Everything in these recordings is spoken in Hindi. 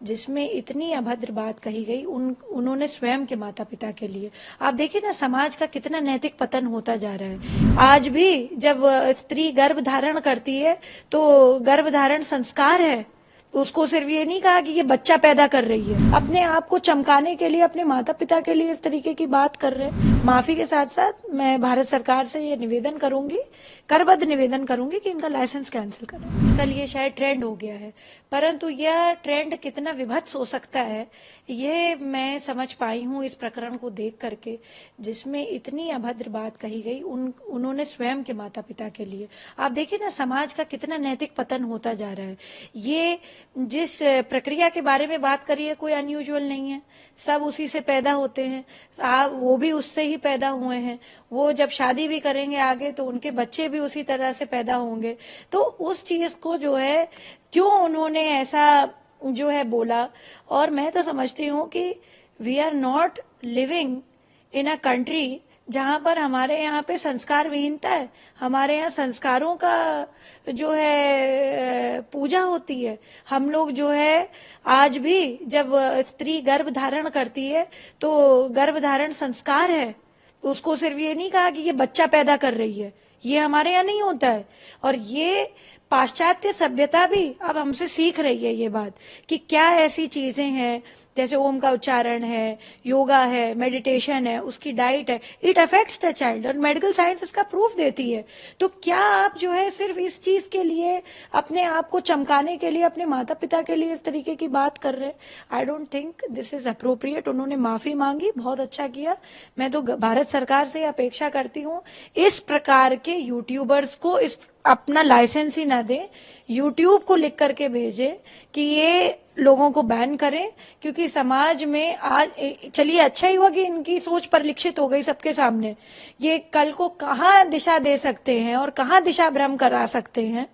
जिसमें इतनी अभद्र बात कही गई उन्होंने स्वयं के माता पिता के लिए। आप देखिए ना, समाज का कितना नैतिक पतन होता जा रहा है। आज भी जब स्त्री गर्भ धारण करती है तो गर्भ धारण संस्कार है, तो उसको सिर्फ ये नहीं कहा कि ये बच्चा पैदा कर रही है। अपने आप को चमकाने के लिए, अपने माता पिता के लिए इस तरीके की बात कर रहे हैं। माफी के साथ साथ मैं भारत सरकार से ये निवेदन करूंगी, करबद्ध निवेदन करूंगी कि इनका लाइसेंस कैंसिल करें। आजकल ये शायद ट्रेंड हो गया है, परंतु यह ट्रेंड कितना विभत्स हो सकता है ये मैं समझ पाई हूँ इस प्रकरण को देख करके, जिसमें इतनी अभद्र बात कही गई उन्होंने स्वयं के माता पिता के लिए। आप देखिए ना, समाज का कितना नैतिक पतन होता जा रहा है। ये जिस प्रक्रिया के बारे में बात करी है कोई अनयूजुअल नहीं है, सब उसी से पैदा होते हैं, वो भी उससे ही पैदा हुए हैं। वो जब शादी भी करेंगे आगे तो उनके बच्चे भी उसी तरह से पैदा होंगे। तो उस चीज को जो है क्यों उन्होंने ऐसा जो है बोला, और मैं तो समझती हूँ कि we are not living in a country जहां पर हमारे यहाँ पे संस्कार विहीनता है। हमारे यहाँ संस्कारों का जो है पूजा होती है। हम लोग जो है आज भी जब स्त्री गर्भ धारण करती है तो गर्भ धारण संस्कार है, तो उसको सिर्फ ये नहीं कहा कि ये बच्चा पैदा कर रही है। ये हमारे यहाँ नहीं होता है, और ये पाश्चात्य सभ्यता भी अब हमसे सीख रही है ये बात कि क्या ऐसी चीजें हैं, जैसे ओम का उच्चारण है, योगा है, मेडिटेशन है, उसकी डाइट है, इट अफेक्ट्स द चाइल्ड, और मेडिकल साइंस इसका प्रूफ देती है। तो क्या आप जो है सिर्फ इस चीज के लिए, अपने आप को चमकाने के लिए, अपने माता पिता के लिए इस तरीके की बात कर रहे हैं? I don't think this is appropriate. उन्होंने माफी मांगी, बहुत अच्छा किया। मैं तो भारत सरकार से अपेक्षा करती हूँ इस प्रकार के यूट्यूबर्स को इस अपना लाइसेंस ही ना दे, यूट्यूब को लिख करके भेजे कि ये लोगों को बैन करें, क्योंकि समाज में आज चलिए अच्छा ही हुआ कि इनकी सोच परिलक्षित हो गई सबके सामने। ये कल को कहाँ दिशा दे सकते हैं और कहाँ दिशा भ्रम करा सकते हैं,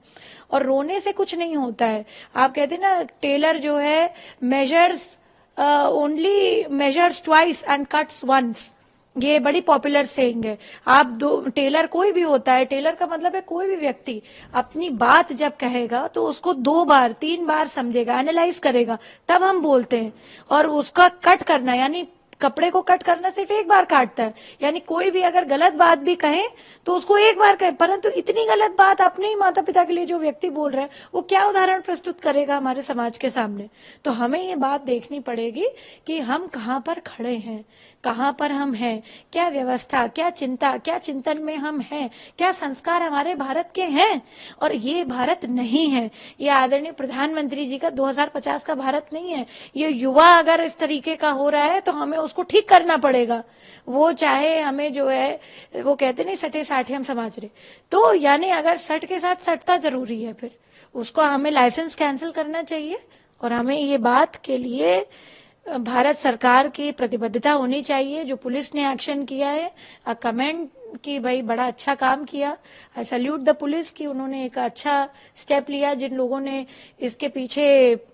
और रोने से कुछ नहीं होता है। आप कहते हैं ना, टेलर जो है measures only measures twice and cuts once, ये बड़ी पॉपुलर सेइंग है। आप दो टेलर कोई भी होता है, टेलर का मतलब है कोई भी व्यक्ति अपनी बात जब कहेगा तो उसको 2 बार 3 बार समझेगा, एनालाइज करेगा, तब हम बोलते हैं। और उसका कट करना, यानी कपड़े को कट करना सिर्फ एक बार काटता है, यानी कोई भी अगर गलत बात भी कहे तो उसको एक बार कहे, परंतु इतनी गलत बात अपने ही माता पिता के लिए जो व्यक्ति बोल रहा है वो क्या उदाहरण प्रस्तुत करेगा हमारे समाज के सामने। तो हमें ये बात देखनी पड़ेगी कि हम कहाँ पर खड़े हैं, कहाँ पर हम हैं, क्या व्यवस्था, क्या चिंता, क्या चिंतन में हम हैं, क्या संस्कार हमारे भारत के हैं। और ये भारत नहीं है, ये आदरणीय प्रधानमंत्री जी का 2050 का भारत नहीं है। ये युवा अगर इस तरीके का हो रहा है तो हमें उसको ठीक करना पड़ेगा। वो चाहे हमें जो है, वो कहते नहीं सटे साठे हम समाज रहे, तो यानी अगर सट के साथ सटता जरूरी है, फिर उसको हमें लाइसेंस कैंसिल करना चाहिए। और हमें ये बात के लिए भारत सरकार की प्रतिबद्धता होनी चाहिए। जो पुलिस ने एक्शन किया है, कमेंट कि भाई बड़ा अच्छा काम किया, आई सैल्यूट द पुलिस कि उन्होंने एक अच्छा स्टेप लिया। जिन लोगों ने इसके पीछे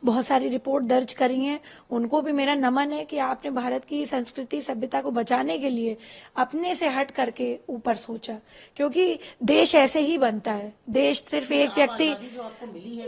बहुत सारी रिपोर्ट दर्ज करी हैं, उनको भी मेरा नमन है कि आपने भारत की संस्कृति सभ्यता को बचाने के लिए अपने से हट करके ऊपर सोचा, क्योंकि देश ऐसे ही बनता है। देश सिर्फ एक व्यक्ति,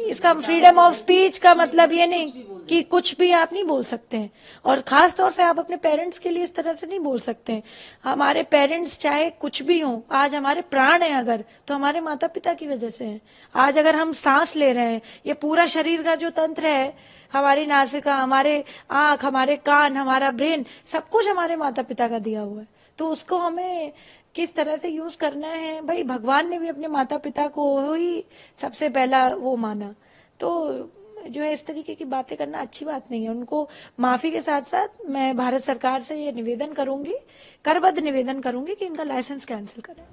इसका फ्रीडम ऑफ स्पीच का मतलब ये नहीं कि कुछ भी आप नहीं बोल सकते हैं, और खास तौर से आप अपने पेरेंट्स के लिए इस तरह से नहीं बोल सकते हैं। हमारे पेरेंट्स चाहे कुछ भी हों, आज हमारे प्राण है अगर, तो हमारे माता पिता की वजह से हैं। आज अगर हम सांस ले रहे हैं, ये पूरा शरीर का जो तंत्र है, हमारी नासिका, हमारे आंख, हमारे कान, हमारा ब्रेन, सब कुछ हमारे माता पिता का दिया हुआ है। तो उसको हमें किस तरह से यूज करना है, भाई भगवान ने भी अपने माता पिता को ही सबसे पहला वो माना। तो जो है इस तरीके की बातें करना अच्छी बात नहीं है। उनको माफी के साथ साथ मैं भारत सरकार से ये निवेदन करूंगी, करबद्ध निवेदन करूंगी कि इनका लाइसेंस कैंसिल करें।